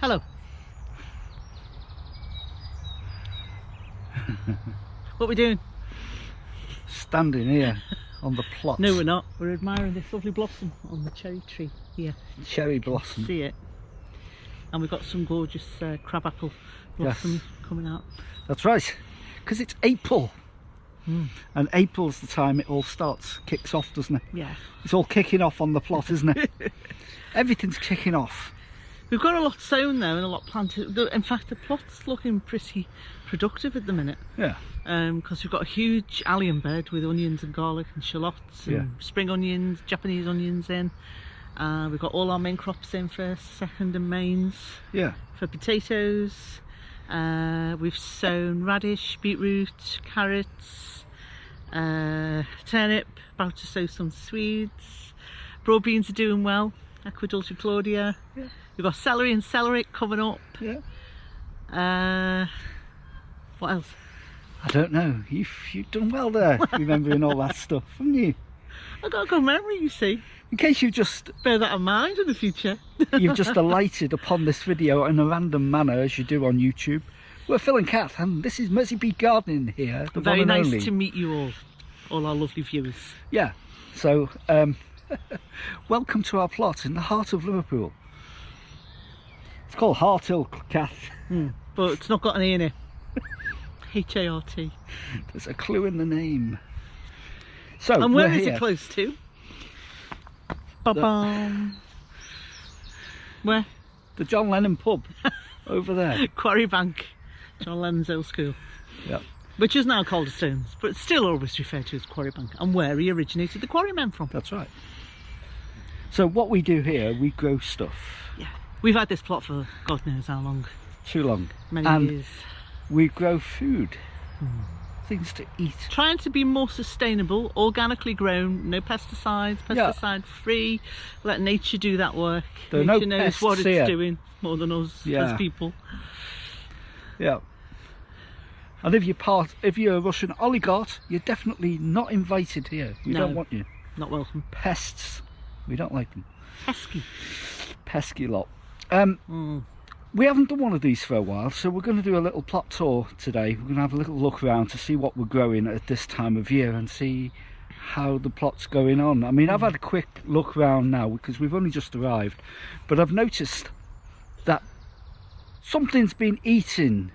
Hello. What are we doing? Standing here on the plot. No, we're not. We're admiring this lovely blossom on the cherry tree here. Cherry blossom. See it. And we've got some gorgeous crabapple blossoms coming out. That's right, because it's April. And April's the time it all starts, kicks off, doesn't it? Yeah. It's all kicking off on the plot, isn't it? Everything's kicking off. We've got a lot sown though and a lot planted. In fact, the plot's looking pretty productive at the minute. Yeah. Because we've got a huge allium bed with onions and garlic and shallots and spring onions, Japanese onions in. We've got all our main crops in first, second and mains. Yeah. For potatoes. We've sown radish, beetroot, carrots, turnip, about to sow some Swedes. Broad beans are doing well, Aquadulta Claudia. Yeah. We've got celery and celery coming up. Yeah. What else? I don't know. You've done well there, remembering all that stuff, haven't you? I've got a good memory, you see. In case you've just bear that in mind in the future. You've just alighted upon this video in a random manner, as you do on YouTube. We're Phil and Kath, and this is Mercy Bee Gardening here. The Very one and nice only. to meet you all our lovely viewers. Yeah. So, welcome to our plot in the heart of Liverpool. It's called Hart Hill, Kath. But it's not got an E in it. H-A-R-T. There's a clue in the name. So, and where is here. it close to? Ba-bam. Where? The John Lennon pub over there. Quarry Bank, John Lennon's old school. Yeah. Which is now Calderstones, but it's still always referred to as Quarry Bank, and where he originated the quarrymen from. That's right. So what we do here, we grow stuff. Yeah. We've had this plot for God knows how long. Too long. Many years. We grow food. Things to eat. Trying to be more sustainable, organically grown, no pesticides, pesticide free. Let nature do that work. There nature no knows what it's here. doing more than us as people. Yeah. And if you're a Russian oligarch, you're definitely not invited here. We don't want you. Not welcome. Pests. We don't like them. Pesky. Pesky lot. We haven't done one of these for a while, so we're going to do a little plot tour today. We're going to have a little look around to see what we're growing at this time of year and see how the plot's going on. I mean, I've had a quick look around now because we've only just arrived, but I've noticed that something's been eating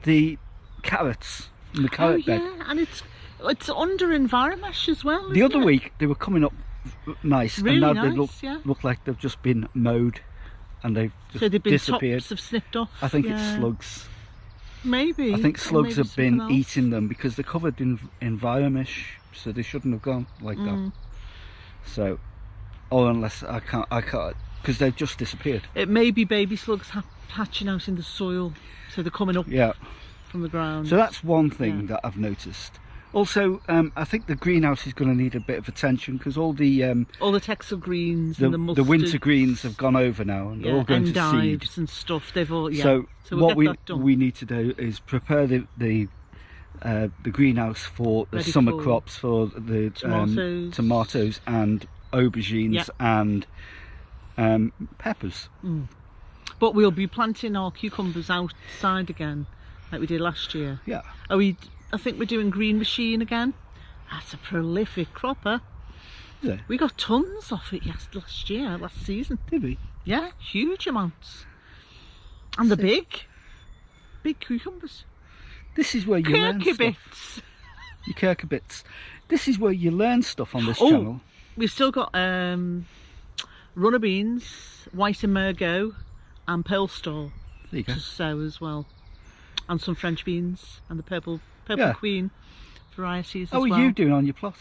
the carrots in the carrot bed. Yeah, and it's under environment mesh as well. The other week they were coming up nice, really and now nice, they look like they've just been mowed. And they've just so they've been disappeared. Tops have snipped off. I think it's slugs. Maybe. I think slugs have been else. eating them because they're covered in enviromesh, so they shouldn't have gone like that. So, or unless I can't, because they've just disappeared. It may be baby slugs hatching out in the soil, so they're coming up from the ground. So that's one thing that I've noticed. Also, I think the greenhouse is going to need a bit of attention because all the Texel greens and the mustards, the winter greens have gone over now, and they're all going to seed and stuff. They've all So we'll what we need to do is prepare the greenhouse for the summer crops, for the tomatoes and aubergines and peppers. But we'll be planting our cucumbers outside again, like we did last year. Yeah. I think we're doing green machine again. That's a prolific cropper. Is it? We got tons off it last season. Did we? Yeah, huge amounts. And the big cucumbers. This is where you learn stuff. Your Kirkabits. This is where you learn stuff on this channel. We've still got runner beans, white emergo, and pearl star to sow as well. And some French beans and the purple queen varieties as well. How are you doing on your plot?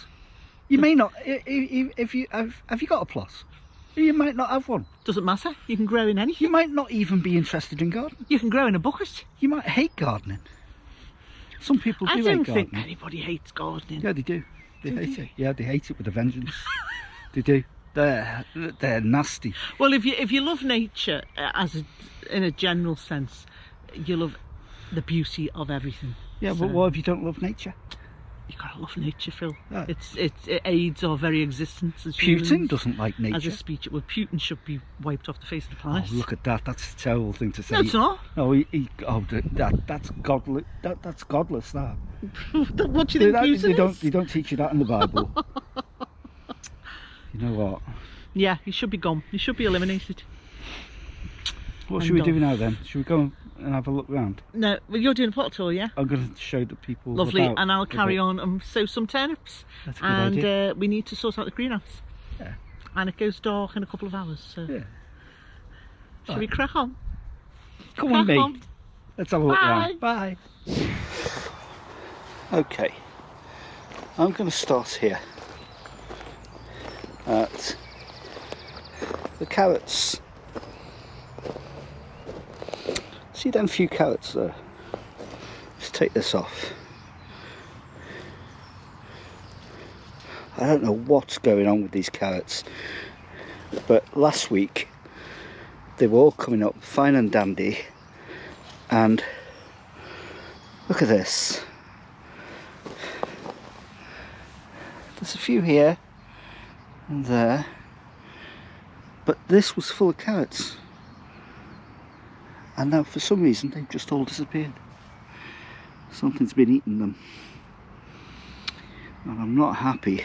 You may not, if you have you got a plot? You might not have one. Doesn't matter. You can grow in anything. You might not even be interested in gardening. You can grow in a bucket. You might hate gardening. Some people do hate gardening. I don't think anybody hates gardening. Yeah, they do. They hate it. Yeah, they hate it with a vengeance. They do. They're nasty. Well, if you love nature in a general sense, you love the beauty of everything. Yeah, but what if you don't love nature? You gotta love nature, Phil. Yeah. It aids our very existence as Putin humans. doesn't like nature. As a speech, well, Putin should be wiped off the face of the planet. Oh, look at that! That's a terrible thing to say. No, it's not. No, that's godless. That's godless. That. What do you think Putin is? They don't teach you that in the Bible. You know what? Yeah, he should be gone. He should be eliminated. What should we do now then? Should we go and have a look round? No, well, you're doing a plot tour, yeah? I'm going to show the people. Lovely, about and I'll a carry bit. on and sow some turnips. That's a good idea. We need to sort out the greenhouse. Yeah. And it goes dark in a couple of hours, so Yeah. shall we crack on? Come on, Crack me. on. Let's have a look Bye. round. Bye. Okay. I'm going to start here at the carrots. See them few carrots there? Let's take this off. I don't know what's going on with these carrots, but last week they were all coming up fine and dandy, and look at this. There's a few here and there, but this was full of carrots, and now for some reason they've just all disappeared. Something's been eating them, and I'm not happy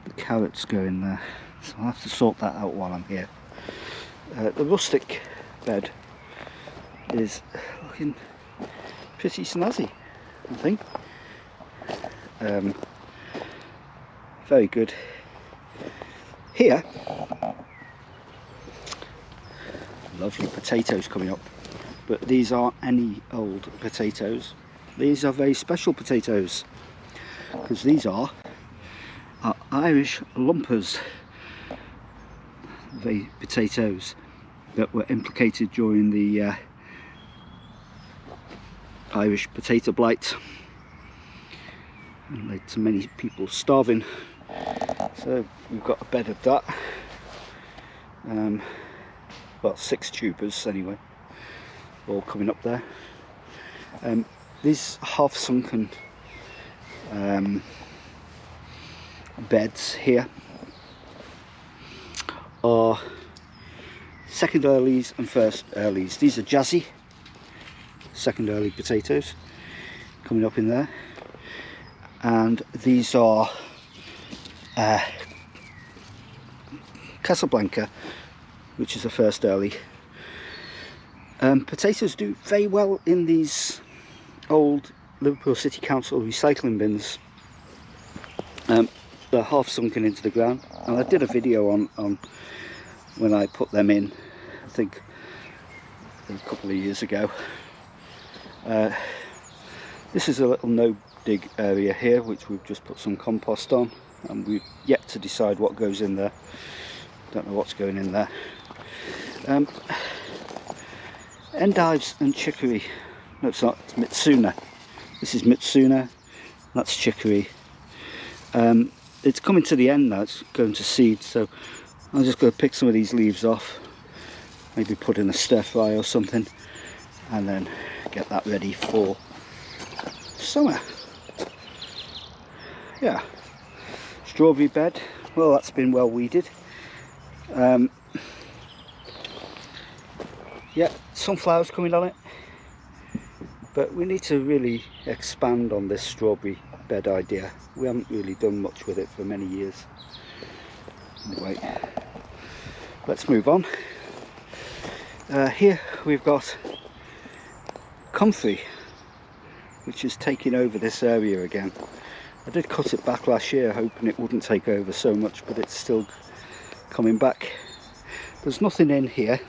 the carrots go in there, so I'll have to sort that out while I'm here. The rustic bed is looking pretty snazzy, I think. Very good. Here, lovely potatoes coming up, but these aren't any old potatoes. These are very special potatoes, because these are Irish lumpers, the potatoes that were implicated during the Irish potato blight and led to many people starving. So we've got a bed of that, well, 6 tubers anyway, all coming up there. These half sunken beds here are second earlies and first earlies. These are jazzy second early potatoes coming up in there, and these are Casablanca, which is the first early. Potatoes do very well in these old Liverpool City Council recycling bins. They're half sunken into the ground, and I did a video on when I put them in, I think a couple of years ago. This is a little no dig area here, which we've just put some compost on, and we've yet to decide what goes in there. Don't know what's going in there. Endives and chicory. No, it's not. It's Mitsuna. This is Mitsuna. That's chicory. It's coming to the end now. It's going to seed, so I'm just going to pick some of these leaves off, maybe put in a stir fry or something, and then get that ready for summer. Yeah. Strawberry bed. Well, that's been well weeded. Yeah, sunflowers coming on it, but we need to really expand on this strawberry bed idea. We haven't really done much with it for many years. Anyway, let's move on. Here we've got comfrey, which is taking over this area again. I did cut it back last year hoping it wouldn't take over so much, but it's still coming back. There's nothing in here,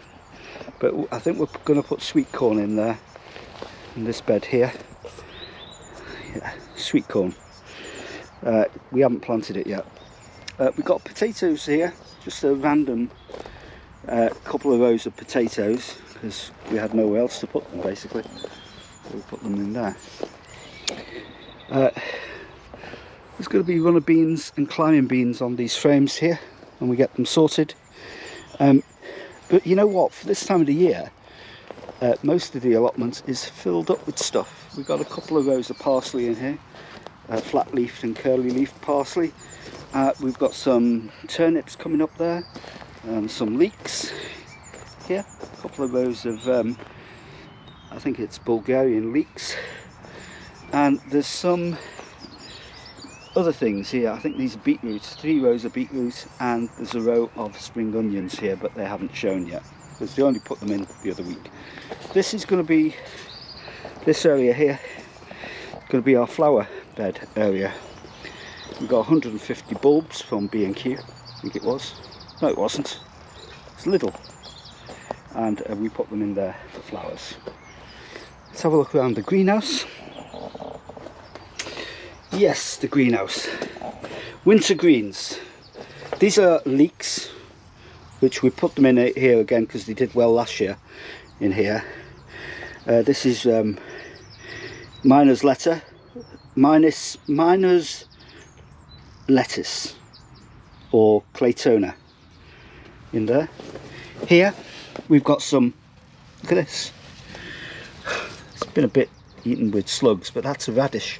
but I think we're going to put sweet corn in there, in this bed here. Yeah, sweet corn. We haven't planted it yet. We've got potatoes here, just a random couple of rows of potatoes, because we had nowhere else to put them basically. So we'll put them in there. There's going to be runner beans and climbing beans on these frames here when we get them sorted. But you know what, for this time of the year, most of the allotment is filled up with stuff. We've got a couple of rows of parsley in here, flat leafed and curly leafed parsley. We've got some turnips coming up there, and some leeks here, a couple of rows of I think it's Bulgarian leeks, and there's some other things here. I think these are beetroots, 3 rows of beetroots, and there's a row of spring onions here, but they haven't shown yet because they only put them in the other week. This is going to be, this area here, going to be our flower bed area. We've got 150 bulbs from B&Q, I think it was. No, it wasn't. It's Lidl. And we put them in there for flowers. Let's have a look around the greenhouse. Yes, the greenhouse. Winter greens. These are leeks, which we put them in here again because they did well last year in here. This is miner's lettuce or claytona in there. Here we've got some, look at this, it's been a bit eaten with slugs, but that's a radish.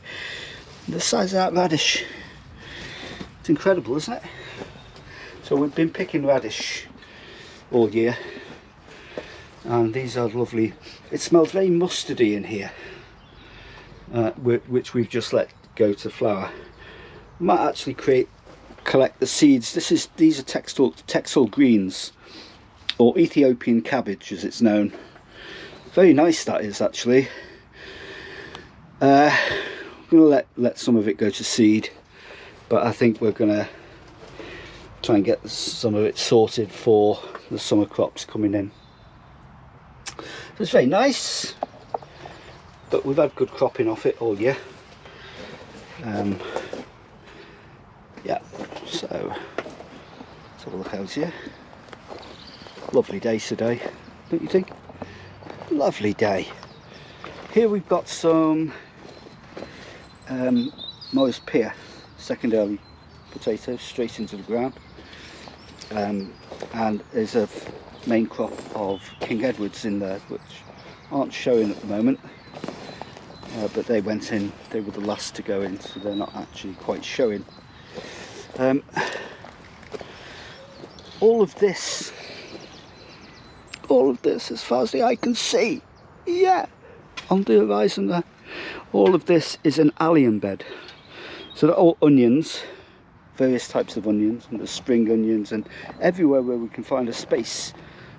The size of that radish, it's incredible, isn't it? So we've been picking radish all year, and these are lovely. It smells very mustardy in here, which we've just let go to flower. Might actually collect the seeds. These are texel greens, or Ethiopian cabbage as it's known. Very nice that is actually. I'm gonna let some of it go to seed, but I think we're gonna try and get some of it sorted for the summer crops coming in. So it's very nice, but we've had good cropping off it all year. Yeah, so let's have a look out here. Lovely day today, don't you think? Lovely day. Here we've got some Morris Pear, second-early potatoes straight into the ground, and there's a main crop of King Edwards in there which aren't showing at the moment, but they went in, they were the last to go in, so they're not actually quite showing. All of this as far as the eye can see, yeah, on the horizon there, all of this is an allium bed. So they're all onions, various types of onions, and there's spring onions, and everywhere where we can find a space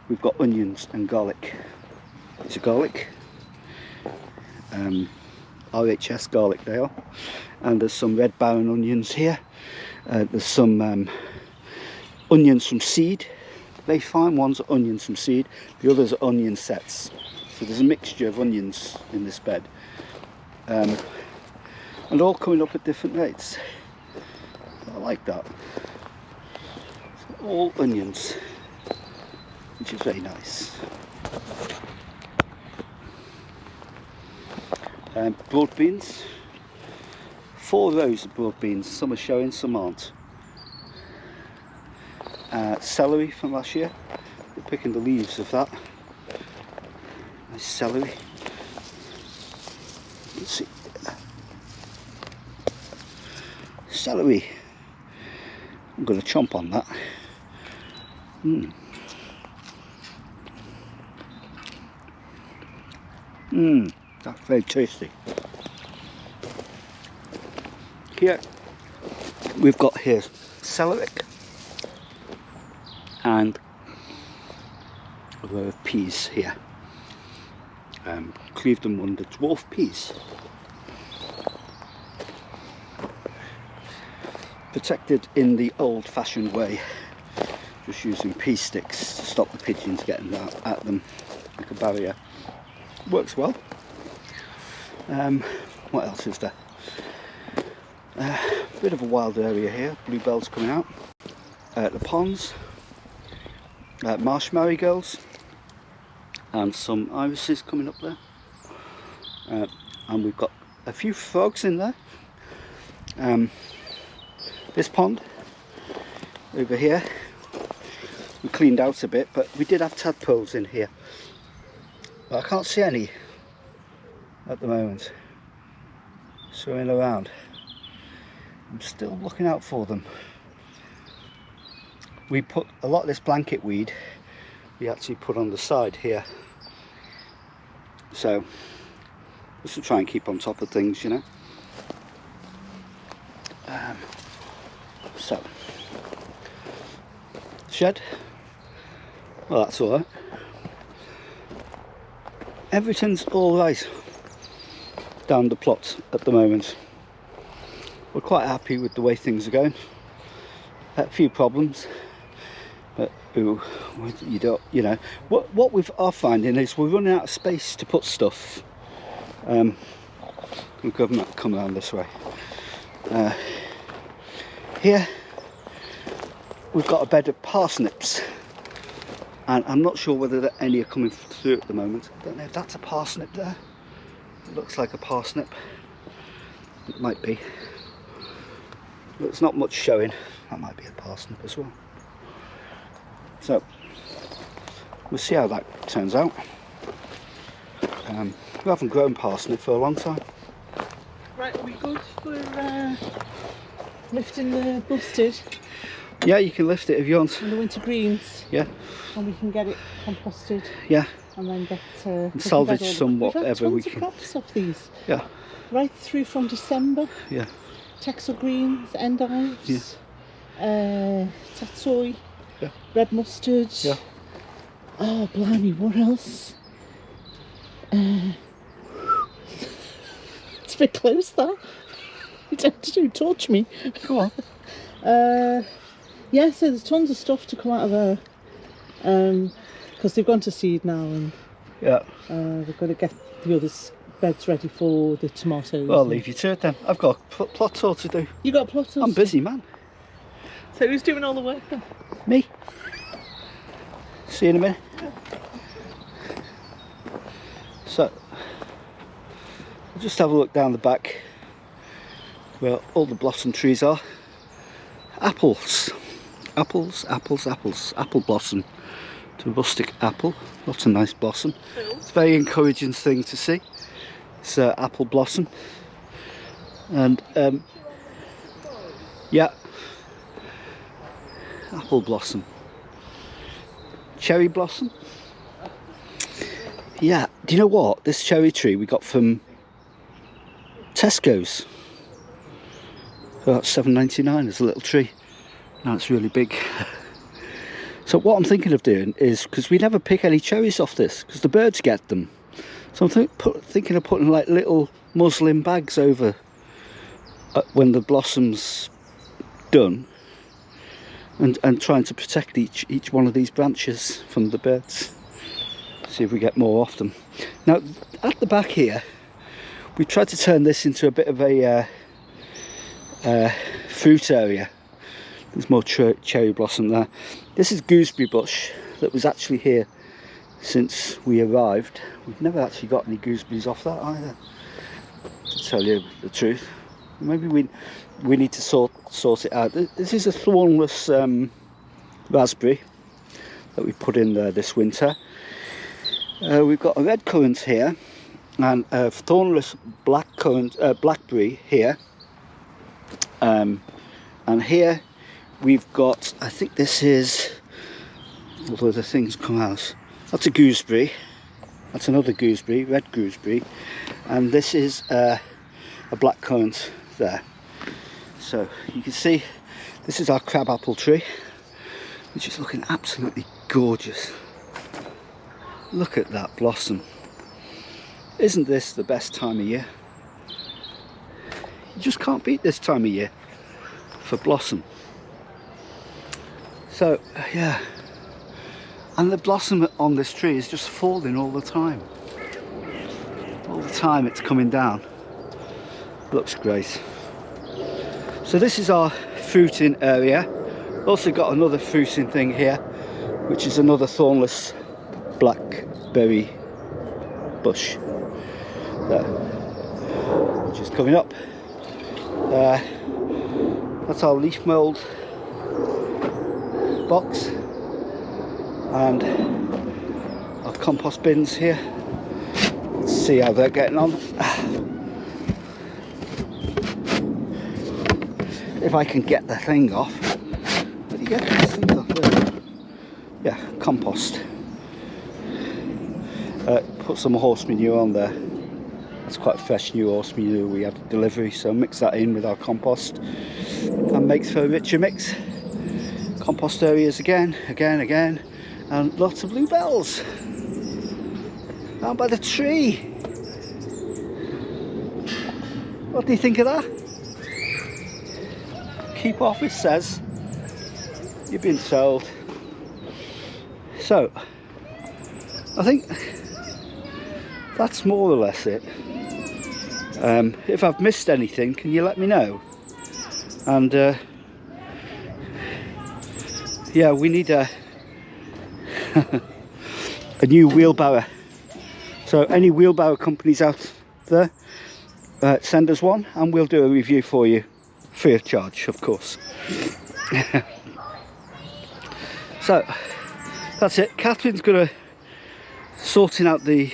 we've got onions and garlic. It's a garlic, RHS garlic they are, and there's some red baron onions here. There's some onions from seed, very fine ones are onions from seed, the others are onion sets. So there's a mixture of onions in this bed, and all coming up at different rates. I like that. So all onions, which is very nice. Broad beans, 4 rows of broad beans, some are showing, some aren't. Celery from last year, we're picking the leaves of that. Nice celery. Let's see. Celery. I'm going to chomp on that. That's very tasty. Here we've got here celery and a row of peas here. Clevedon one, the dwarf peas. Protected in the old-fashioned way, just using pea sticks to stop the pigeons getting at them like a barrier. Works well. What else is there? Bit of a wild area here, bluebells coming out. The ponds, marsh marigolds, and some irises coming up there. And we've got a few frogs in there. This pond over here, we cleaned out a bit, but we did have tadpoles in here. But I can't see any at the moment swimming around. I'm still looking out for them. We put a lot of this blanket weed, we actually put on the side here. So, just to try and keep on top of things, you know. So, shed. Well, that's alright. Everything's alright down the plot at the moment. We're quite happy with the way things are going. A few problems, but you don't, you know. What we are finding is we're running out of space to put stuff. We'll come around this way. Here we've got a bed of parsnips, and I'm not sure whether any are coming through at the moment. I don't know if that's a parsnip there. It looks like a parsnip. It might be. There's not much showing. That might be a parsnip as well. So we'll see how that turns out. We haven't grown parsnip for a long time. Right, are we good for lifting the busted? Yeah, you can lift it if you want. And the winter greens. Yeah. And we can get it composted. Yeah. And then get salvage some whatever we can. We've had tons of crops off these. Yeah. Right through from December. Yeah. Texel greens, endives, tatsoi, yeah. red mustard. Yeah. Oh, blimey, what else? It's a bit close, that. You don't touch me. Go on. Yeah, so there's tons of stuff to come out of there. Because they've gone to seed now, and yeah, we've got to get the other beds ready for the tomatoes. Well, I'll leave you to it then. I've got a plot tour to do. You got a plot tour? I'm busy, man. So who's doing all the work then? Me. See you in a minute. So, we'll just have a look down the back where all the blossom trees are. Apples. Apples, apples, apples. Apple blossom. To rustic apple. Lots of nice blossom. It's a very encouraging thing to see. It's apple blossom. And yeah, apple blossom. Cherry blossom. Yeah, do you know what? This cherry tree we got from Tesco's. So that's £7.99 as a little tree. Now it's really big. So what I'm thinking of doing is, because we never pick any cherries off this, because the birds get them. So I'm thinking of putting like little muslin bags over when the blossom's done, and trying to protect each one of these branches from the birds. See if we get more off them. Now at the back here, we tried to turn this into a bit of a fruit area. There's more cherry blossom there. This is gooseberry bush that was actually here since we arrived. We've never actually got any gooseberries off that either, to tell you the truth. Maybe we need to sort it out. This is a thornless raspberry that we put in there this winter. We've got a red currant here and a thornless blackberry here. And here we've got, I think this is, although the things come out, that's a gooseberry, that's another gooseberry, red gooseberry, and this is a blackcurrant there. So you can see this is our crabapple tree, which is looking absolutely gorgeous. Look at that blossom. Isn't this the best time of year? You just can't beat this time of year for blossom. So yeah, and the blossom on this tree is just falling all the time. All the time it's coming down. Looks great. So this is our fruiting area. Also got another fruiting thing here, which is another thornless blackberry bush there, which is coming up. That's our leaf mould box and our compost bins here. Let's see how they're getting on. if I can get the thing off. Where do you get this thing off? There. Yeah, compost. Put some horse manure on there. That's quite fresh new horse manure we had delivery, so mix that in with our compost and makes for a richer mix. Compost areas again, and lots of bluebells down by the tree. What do you think of that? Keep off, it says. You've been told. So, I think that's more or less it. If I've missed anything, can you let me know? And yeah, we need a a new wheelbarrow. So any wheelbarrow companies out there, send us one and we'll do a review for you, free of charge, of course. So that's it. Catherine's gonna sorting out the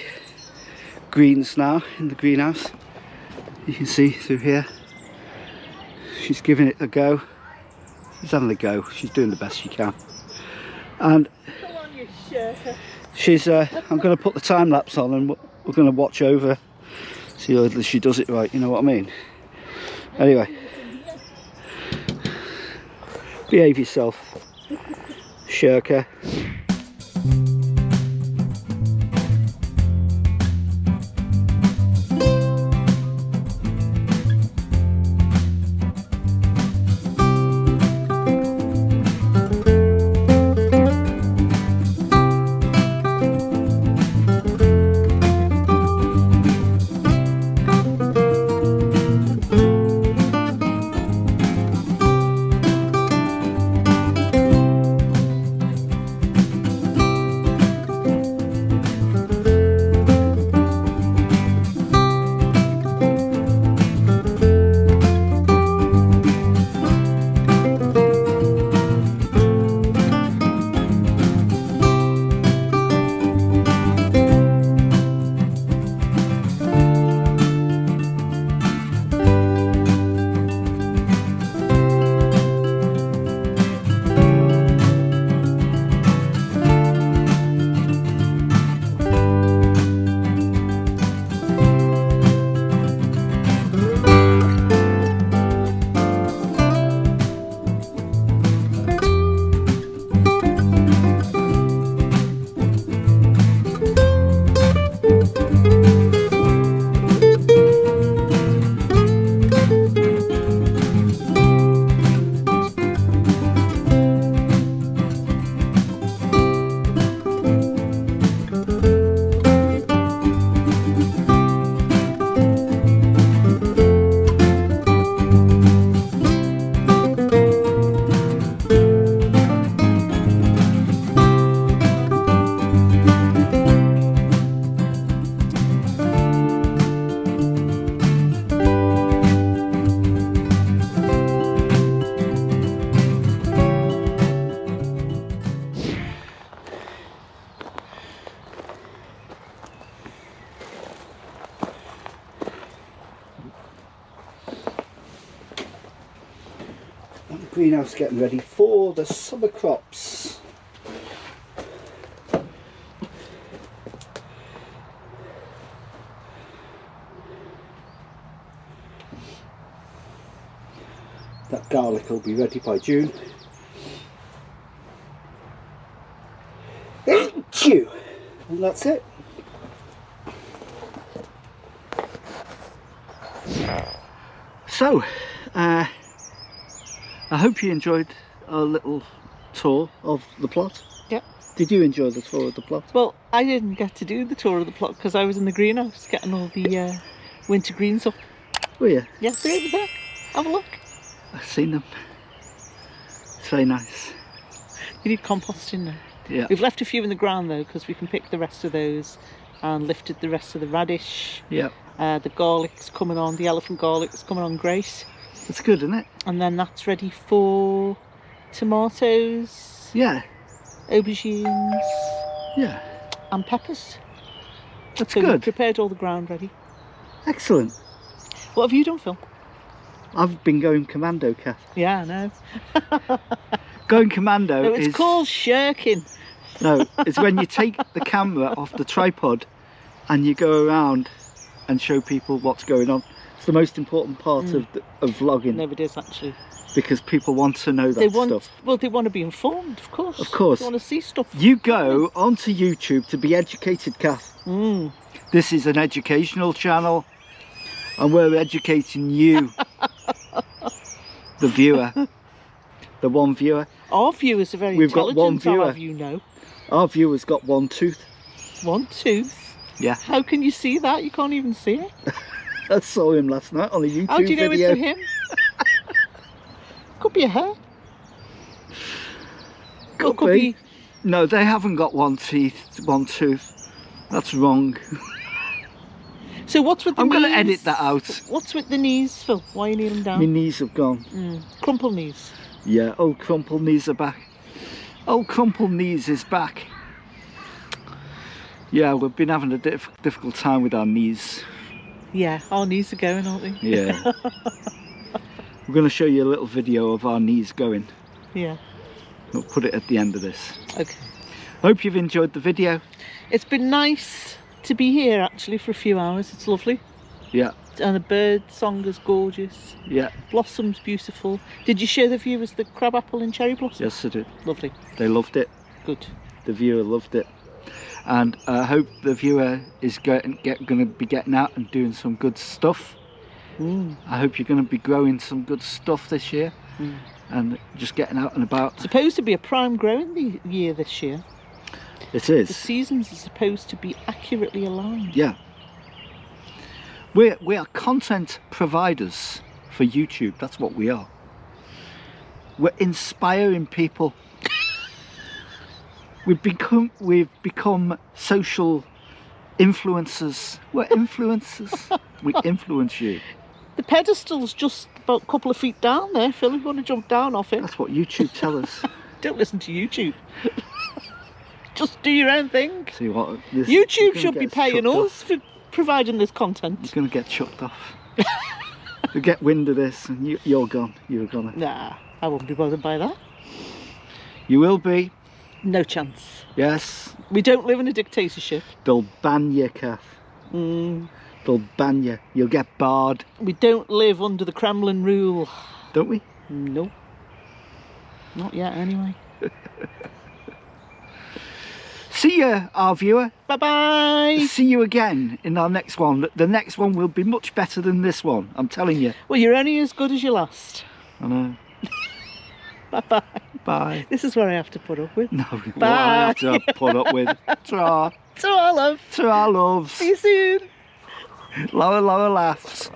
greens now in the greenhouse. You can see through here. She's giving it a go. She's having a go. She's doing the best she can. And Come on, you shirker. she's I'm going to put the time lapse on and we're going to watch over, see whether she does it right, you know what I mean. Anyway, behave yourself, shirker. Greenhouse getting ready for the summer crops. That garlic will be ready by June. And that's it. So, I hope you enjoyed our little tour of the plot. Yep. Did you enjoy the tour of the plot? Well, I didn't get to do the tour of the plot because I was in the greenhouse getting all the winter greens up. Were you? Yeah, they're over there. Have a look. I've seen them. It's very nice. You need composting now. Yeah. We've left a few in the ground though because we can pick the rest of those and lifted the rest of the radish. Yeah. The garlic's coming on, the elephant garlic's coming on great. It's good, isn't it? And then that's ready for tomatoes, Yeah. aubergines, Yeah. and peppers. That's So we've good. prepared all the ground ready. Excellent. What have you done, Phil? I've been going commando, Kath. Yeah, I know. Going commando No, it's is... called shirking. No, it's when you take the camera off the tripod and you go around and show people what's going on. It's the most important part of vlogging. No, it is actually. Because people want to know that stuff. Well, they want to be informed, of course. Of course. They want to see stuff. You go onto YouTube to be educated, Kath. This is an educational channel and we're educating you, the viewer, the one viewer. Our viewers are very We've got intelligent, one viewer. I'll have you know. Our viewer's got one tooth. One tooth? Yeah. How can you see that? You can't even see it. I saw him last night on a YouTube video. How do you know it's a him? Could be a hair. Could be. No, they haven't got one tooth. That's wrong. So what's with the I'm knees? going to edit that out. What's with the knees, Phil? Why are you kneeling down? My knees have gone. Crumple knees. Yeah, old crumple knees are back. Old crumple knees is back. Yeah, we've been having a difficult time with our knees. Yeah, our knees are going, aren't they? Yeah. We're going to show you a little video of our knees going. Yeah. We'll put it at the end of this. Okay. Hope you've enjoyed the video. It's been nice to be here actually for a few hours. It's lovely. Yeah. And the bird song is gorgeous. Yeah. Blossoms beautiful. Did you show the viewers the crabapple and cherry blossom? Yes, I did. Lovely. They loved it. Good. The viewer loved it. And I hope the viewer is going to be getting out and doing some good stuff. I hope you're going to be growing some good stuff this year and just getting out and about. Supposed to be a prime growing year this year. It is. The seasons are supposed to be accurately aligned. Yeah. We are content providers for YouTube. That's what we are. We're inspiring people. We've become social influencers. We're influencers. We influence you. The pedestal's just about a couple of feet down there, Phil. You want to jump down off it? That's what YouTube tell us. Don't listen to YouTube. Just do your own thing. See what? YouTube should be paying us for providing this content. You're going to get chucked off. You get wind of this and you're gone. You're gonna. Nah, I wouldn't be bothered by that. You will be. No chance. Yes. We don't live in a dictatorship. They'll ban you, Kath. They'll ban you. You'll get barred. We don't live under the Kremlin rule. Don't we? No. Not yet, anyway. See you, our viewer. Bye-bye. See you again in our next one. The next one will be much better than this one. I'm telling you. Well, you're only as good as your last. I know. Bye-bye. Bye. This is where I have to put up with. No, Bye. what I have to put up with. Ta-ra. Ta-ra, love. Ta-ra, loves. See you soon. Lower laughs.